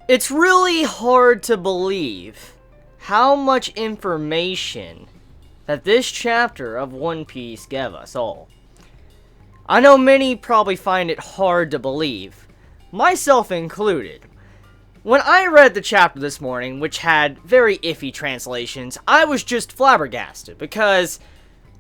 It's really hard to believe how much information that this chapter of One Piece gave us all. I know many probably find it hard to believe, myself included. When I read the chapter this morning, which had very iffy translations, I was just flabbergasted because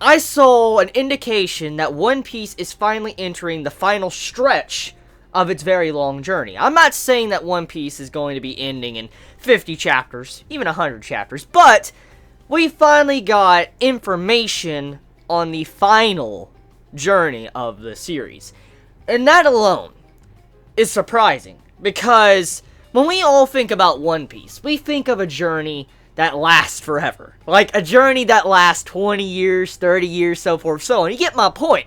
I saw an indication that One Piece is finally entering the final stretch of its very long journey. I'm not saying that One Piece is going to be ending in 50 chapters, even 100 chapters, but we finally got information on the final journey of the series. And that alone is surprising, because when we all think about One Piece, we think of a journey that lasts forever. Like a journey that lasts 20 years, 30 years, so forth, so on. You get my point.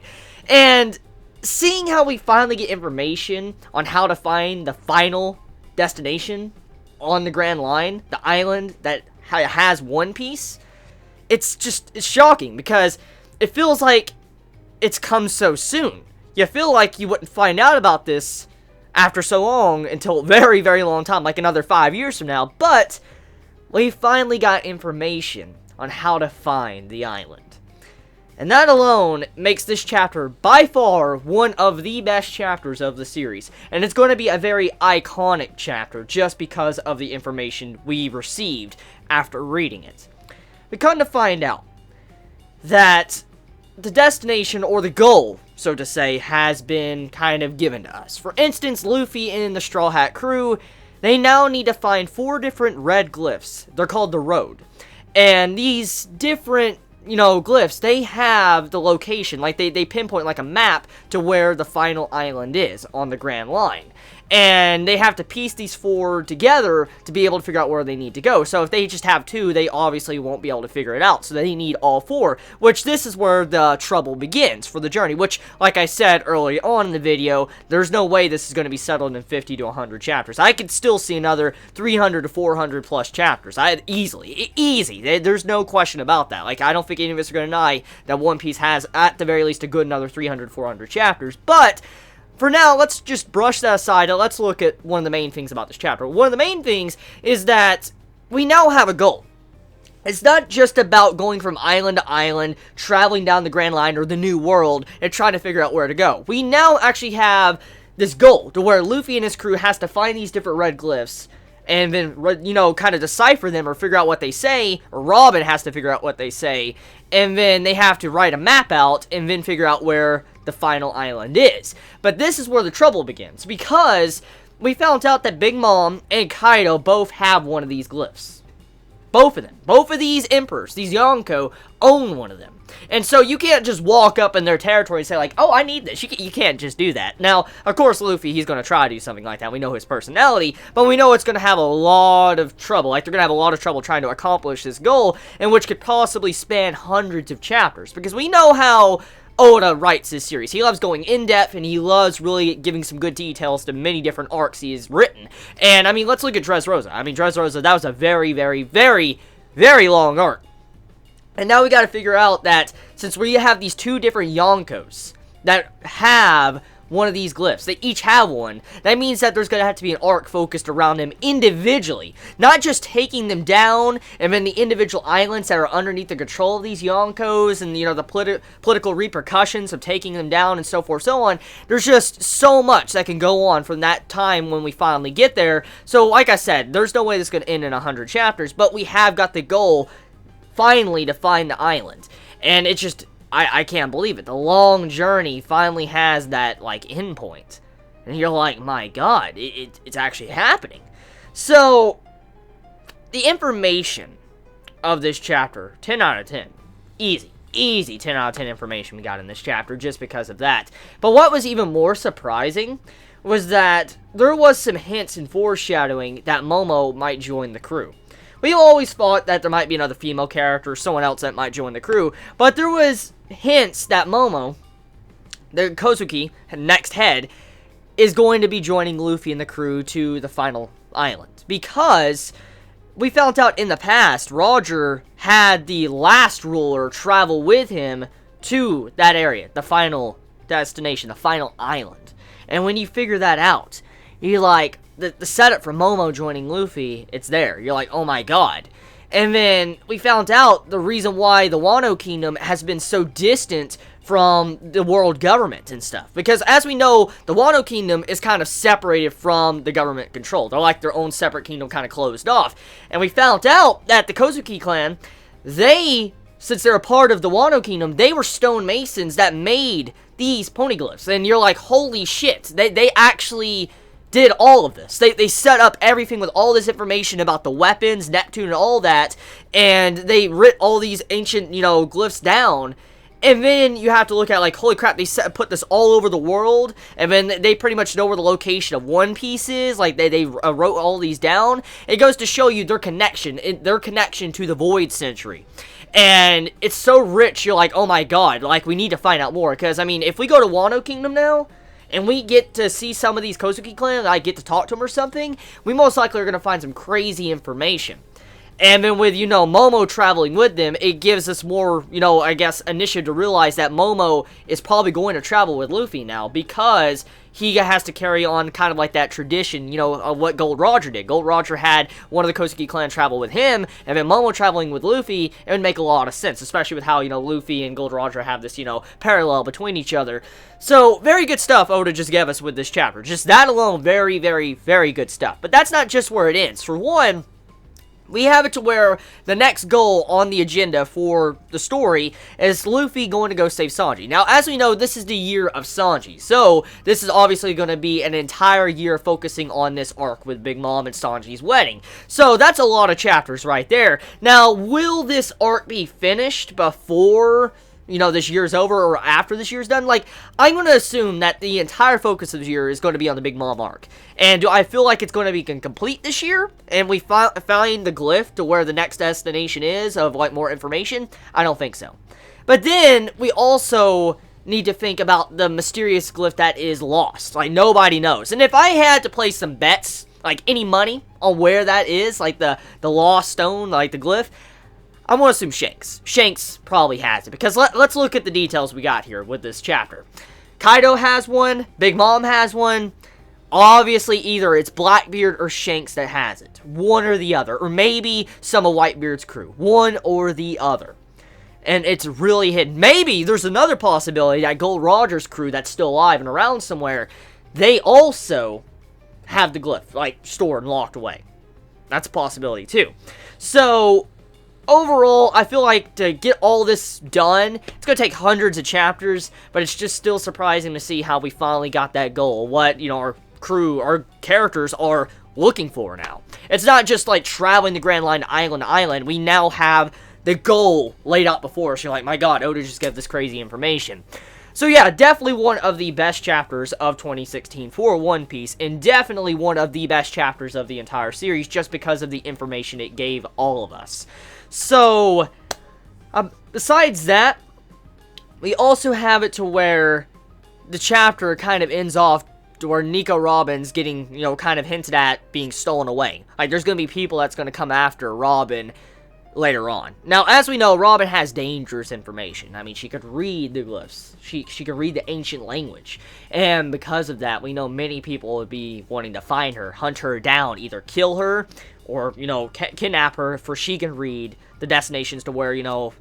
And seeing how we finally get information on how to find the final destination on the Grand Line, the island that has One Piece, it's shocking, because it feels like it's come so soon. You feel like you wouldn't find out about this after so long until a very, very long time, like another 5 years from now, but we finally got information on how to find the island. And that alone makes this chapter by far one of the best chapters of the series. And it's going to be a very iconic chapter just because of the information we received after reading it. We come to find out that the destination, or the goal, so to say, has been kind of given to us. For instance, Luffy and the Straw Hat crew, they now need to find 4 different red glyphs. They're called the Road. And these different glyphs, they have the location, like they pinpoint like a map to where the final island is on the Grand Line. And they have to piece these 4 together to be able to figure out where they need to go. So if they just have 2, they obviously won't be able to figure it out. So they need all 4, which this is where the trouble begins for the journey, which, like I said early on in the video, there's no way this is going to be settled in 50 to 100 chapters. I could still see another 300 to 400 plus chapters. Easy. There's no question about that. Like, I don't think any of us are going to deny that One Piece has, at the very least, a good another 300, 400 chapters. But for now, let's just brush that aside and let's look at one of the main things about this chapter. One of the main things is that we now have a goal. It's not just about going from island to island, traveling down the Grand Line or the New World, and trying to figure out where to go. We now actually have this goal to where Luffy and his crew has to find these different red glyphs and then, kind of decipher them or figure out what they say, or Robin has to figure out what they say, and then they have to write a map out and then figure out where the final island is. But this is where the trouble begins, because we found out that Big Mom and Kaido both have one of these glyphs. Both of them. Both of these emperors, these Yonko, own one of them. And so you can't just walk up in their territory and say, like, oh, I need this. You can't just do that. Now, of course, Luffy, he's going to try to do something like that. We know his personality, but we know it's going to have a lot of trouble. Like, they're going to have a lot of trouble trying to accomplish this goal, and which could possibly span hundreds of chapters. Because we know how Oda writes his series. He loves going in-depth, and he loves really giving some good details to many different arcs he has written. And, I mean, let's look at Dressrosa. I mean, Dressrosa, that was a very, very, very, very long arc. And now we gotta figure out that, since we have these 2 different Yonkos that have one of these glyphs, they each have one, that means that there's gonna have to be an arc focused around them individually. Not just taking them down, and then the individual islands that are underneath the control of these Yonkos, and, the political repercussions of taking them down, and so forth, so on. There's just so much that can go on from that time when we finally get there. So, like I said, there's no way this is gonna end in 100 chapters, but we have got the goal finally to find the island. And it's just, I can't believe it. The long journey finally has that, like, end point. And you're like, my god, it's actually happening. So, the information of this chapter, 10 out of 10. Easy 10 out of 10 information we got in this chapter just because of that. But what was even more surprising was that there was some hints and foreshadowing that Momo might join the crew. We always thought that there might be another female character, someone else that might join the crew, but there was hints that Momo, the Kozuki, next head, is going to be joining Luffy and the crew to the final island. Because we found out in the past, Roger had the last ruler travel with him to that area, the final destination, the final island. And when you figure that out, you're like, the setup for Momo joining Luffy, it's there. You're like, oh my god. And then we found out the reason why the Wano Kingdom has been so distant from the world government and stuff. Because as we know, the Wano Kingdom is kind of separated from the government control. They're like their own separate kingdom, kind of closed off. And we found out that the Kozuki clan, they, since they're a part of the Wano Kingdom, they were stonemasons that made these poneglyphs. And you're like, holy shit, they actually did all of this. They set up everything with all this information about the weapons, Neptune, and all that, and they writ all these ancient, glyphs down. And then you have to look at, like, holy crap, they put this all over the world, and then they pretty much know where the location of One Piece is. Like, they wrote all these down. It goes to show you their connection to the Void Century. And it's so rich, you're like, oh my god, like, we need to find out more. Because, I mean, if we go to Wano Kingdom now, and we get to see some of these Kozuki clans, I get to talk to them or something, we most likely are going to find some crazy information. And then with, Momo traveling with them, it gives us more, I guess, initiative to realize that Momo is probably going to travel with Luffy now, because he has to carry on kind of like that tradition, of what Gold Roger did. Gold Roger had one of the Kozuki clan travel with him, and then Momo traveling with Luffy, it would make a lot of sense, especially with how, Luffy and Gold Roger have this, parallel between each other. So, very good stuff Oda just gave us with this chapter. Just that alone, very, very, very good stuff. But that's not just where it ends. For one, we have it to where the next goal on the agenda for the story is Luffy going to go save Sanji. Now, as we know, this is the year of Sanji, so this is obviously going to be an entire year focusing on this arc with Big Mom and Sanji's wedding. So, that's a lot of chapters right there. Now, will this arc be finished before this year's over or after this year's done? Like, I'm going to assume that the entire focus of the year is going to be on the Big Mom arc. And do I feel like it's going to be complete this year? And we find the glyph to where the next destination is of, like, more information? I don't think so. But then, we also need to think about the mysterious glyph that is lost. Like, nobody knows. And if I had to place some bets, like, any money on where that is, like, the lost stone, like, the glyph, I'm going to assume Shanks. Shanks probably has it, because let's look at the details we got here with this chapter. Kaido has one, Big Mom has one. Obviously, either it's Blackbeard or Shanks that has it. One or the other. Or maybe some of Whitebeard's crew. One or the other. And it's really hidden. Maybe there's another possibility that Gold Roger's crew that's still alive and around somewhere, they also have the glyph, like, stored and locked away. That's a possibility, too. So, overall, I feel like to get all this done, it's going to take hundreds of chapters, but it's just still surprising to see how we finally got that goal. What, our crew, our characters are looking for now. It's not just like traveling the Grand Line island to island. We now have the goal laid out before us. You're like, my god, Oda just gave this crazy information. So yeah, definitely one of the best chapters of 2016 for One Piece, and definitely one of the best chapters of the entire series, just because of the information it gave all of us. So, besides that, we also have it to where the chapter kind of ends off to where Nico Robin's getting, kind of hinted at being stolen away. Like, there's going to be people that's going to come after Robin later on. Now, as we know, Robin has dangerous information. I mean, she could read the glyphs. She could read the ancient language. And because of that, we know many people would be wanting to find her, hunt her down, either kill her or, kidnap her, for she can read the destinations to where,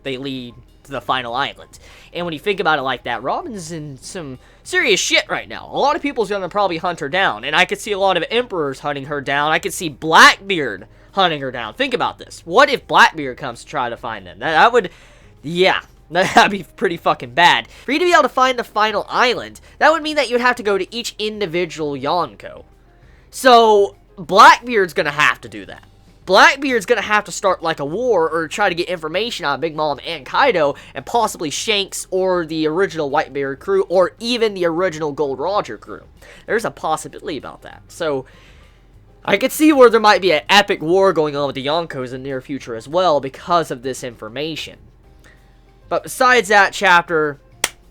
they lead to the final island. And when you think about it like that, Robin's in some serious shit right now. A lot of people's gonna probably hunt her down, and I could see a lot of emperors hunting her down. I could see Blackbeard hunting her down. Think about this. What if Blackbeard comes to try to find them? That would, yeah, that'd be pretty fucking bad. For you to be able to find the final island, that would mean that you'd have to go to each individual Yonko. So, Blackbeard's gonna have to do that. Blackbeard's gonna have to start like a war or try to get information on Big Mom and Kaido, and possibly Shanks or the original Whitebeard crew, or even the original Gold Roger crew. There's a possibility about that. So, I could see where there might be an epic war going on with the Yonkos in the near future as well because of this information. But besides that chapter,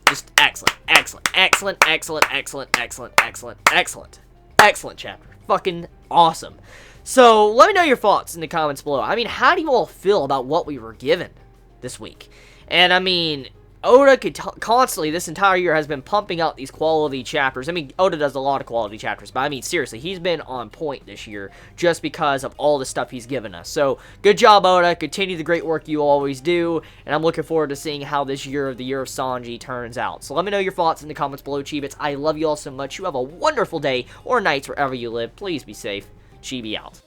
just excellent, excellent, excellent, excellent, excellent, excellent, excellent, excellent, excellent chapter. Fucking awesome. So, let me know your thoughts in the comments below. I mean, how do you all feel about what we were given this week? And, I mean, Oda constantly this entire year has been pumping out these quality chapters. I mean, Oda does a lot of quality chapters, but I mean, seriously, he's been on point this year just because of all the stuff he's given us. So, good job, Oda. Continue the great work you always do, and I'm looking forward to seeing how this year of the Year of Sanji turns out. So, let me know your thoughts in the comments below, Chibits. I love you all so much. You have a wonderful day or nights wherever you live. Please be safe. Chibi out.